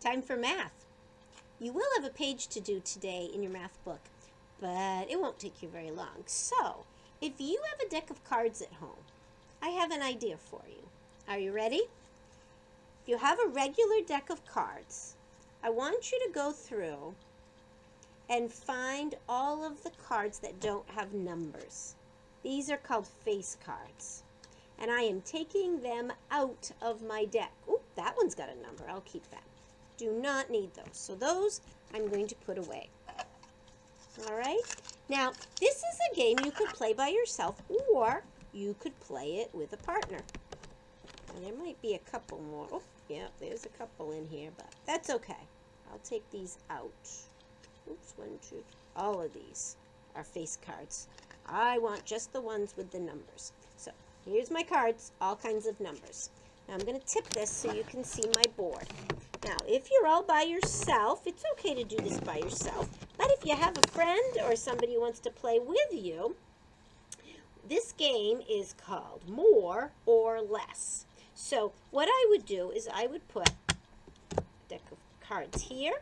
Time for math. You will have a page to do today in your math book, but it won't take you very long. So, if you have a deck of cards at home, I have an idea for you. Are you ready? If you have a regular deck of cards, I want you to go through and find all of the cards that don't have numbers. These are called face cards. And I am taking them out of my deck. Ooh, that one's got a number. I'll keep that. Do not need those. So those I'm going to put away. All right? Now, this is a game you could play by yourself, or you could play it with a partner. And there might be a couple more. Oh, yeah, there's a couple in here, but that's okay. I'll take these out. Oops, 1, 2. All of these are face cards. I want just the ones with the numbers. So here's my cards, all kinds of numbers. Now I'm going to tip this so you can see my board. Now, if you're all by yourself, it's okay to do this by yourself. But if you have a friend or somebody who wants to play with you, this game is called More or Less. So what I would do is I would put a deck of cards here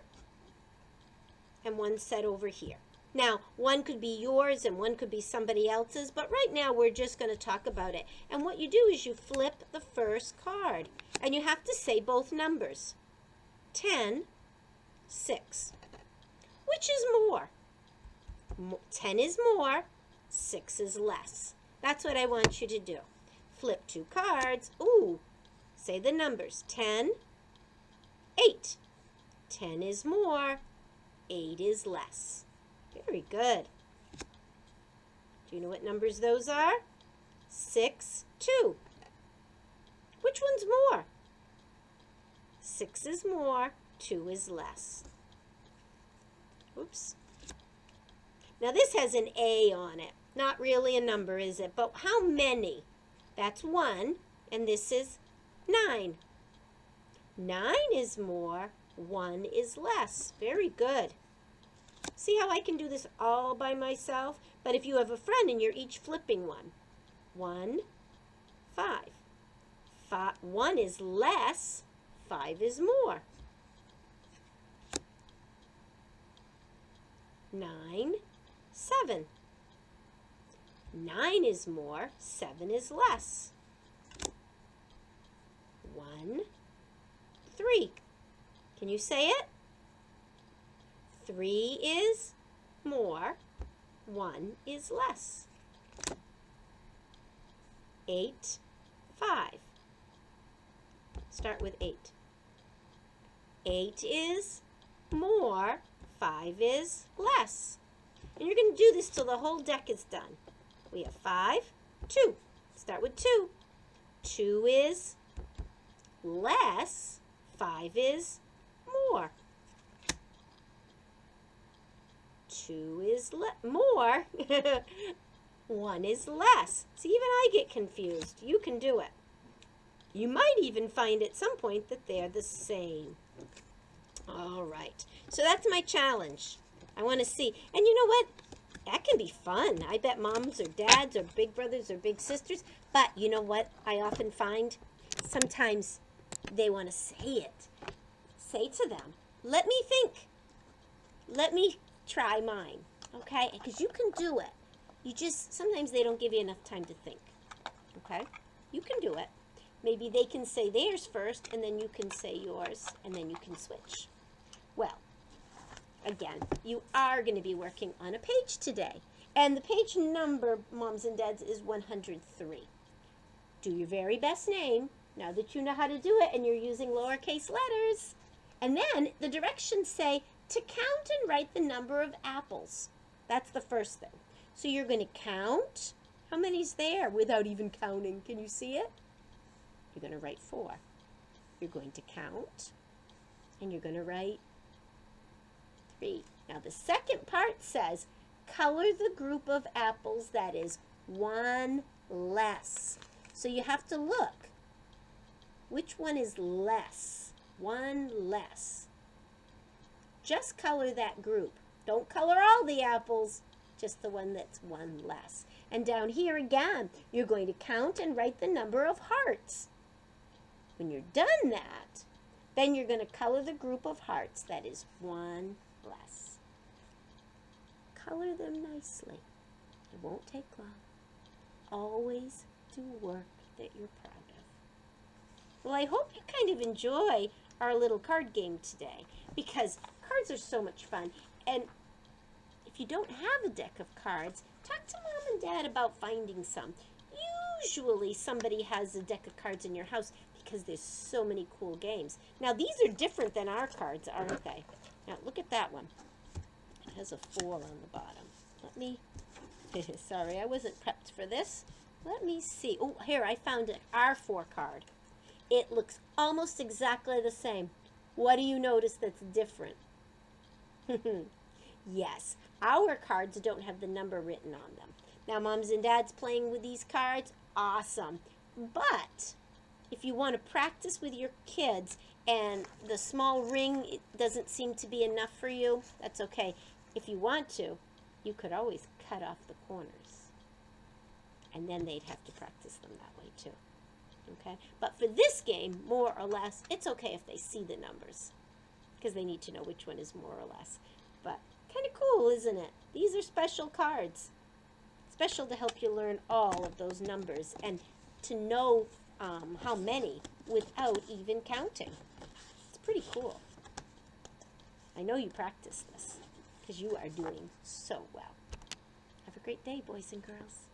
and one set over here. Now, one could be yours and one could be somebody else's, but right now we're just going to talk about it. And what you do is you flip the first card, and you have to say both numbers. 10, 6. Which is more? 10 is more, 6 is less. That's what I want you to do. Flip 2 cards. Ooh, say the numbers. 10, 8. 10 is more, 8 is less. Very good. Do you know what numbers those are? 6, 2. Which one's more? 6 is more, 2 is less. Oops. Now this has an A on it. Not really a number, is it? But how many? That's 1, and this is 9. 9 is more, 1 is less. Very good. See how I can do this all by myself? But if you have a friend and you're each flipping one. 1, 5. 1 is less, 5 is more. 9, 7. 9 is more, 7 is less. 1, 3. Can you say it? 3 is more, 1 is less. 8, 5. Start with 8. 8 is more, 5 is less. And you're going to do this till the whole deck is done. We have 5, 2. Start with 2. 2 is less, 5 is more. 2 is more, 1 is less. See, even I get confused. You can do it. You might even find at some point that they're the same. All right. So that's my challenge. I want to see. And you know what? That can be fun. I bet moms or dads or big brothers or big sisters. But you know what I often find? Sometimes they want to say it. Say to them, let me think. Let me try mine. Okay? Because you can do it. You just, sometimes they don't give you enough time to think. Okay? You can do it. Maybe they can say theirs first, and then you can say yours, and then you can switch. Well, again, you are going to be working on a page today. And the page number, moms and dads, is 103. Do your very best name, now that you know how to do it, and you're using lowercase letters. And then the directions say to count and write the number of apples. That's the first thing. So you're going to count. How many's there without even counting? Can you see it? You're going to write 4. You're going to count, and you're going to write 3. Now the second part says, color the group of apples that is 1 less. So you have to look. Which one is less? 1 less. Just color that group. Don't color all the apples, just the one that's 1 less. And down here again, you're going to count and write the number of hearts. When you're done that, Then you're going to color the group of hearts that is one less. Color them nicely. It won't take long. Always do work that you're proud of. Well, I hope you kind of enjoy our little card game today, because cards are so much fun. And if you don't have a deck of cards, talk to Mom and Dad about finding some. Usually somebody has a deck of cards in your house because there's so many cool games. Now, these are different than our cards, aren't they? Now, look at that one. It has a 4 on the bottom. Let me, sorry, I wasn't prepped for this. Let me see. Oh, here, I found an R4 card. It looks almost exactly the same. What do you notice that's different? Yes, our cards don't have the number written on them. Now, Moms and Dads playing with these cards, awesome. But if you want to practice with your kids and the small ring it doesn't seem to be enough for you, that's okay. If you want to, you could always cut off the corners. And then they'd have to practice them that way too. Okay? But for this game, more or less, it's okay if they see the numbers, because they need to know which one is more or less. But kind of cool, isn't it? These are special cards. Special to help you learn all of those numbers and to know how many without even counting. It's pretty cool. I know you practice this because you are doing so well. Have a great day, boys and girls.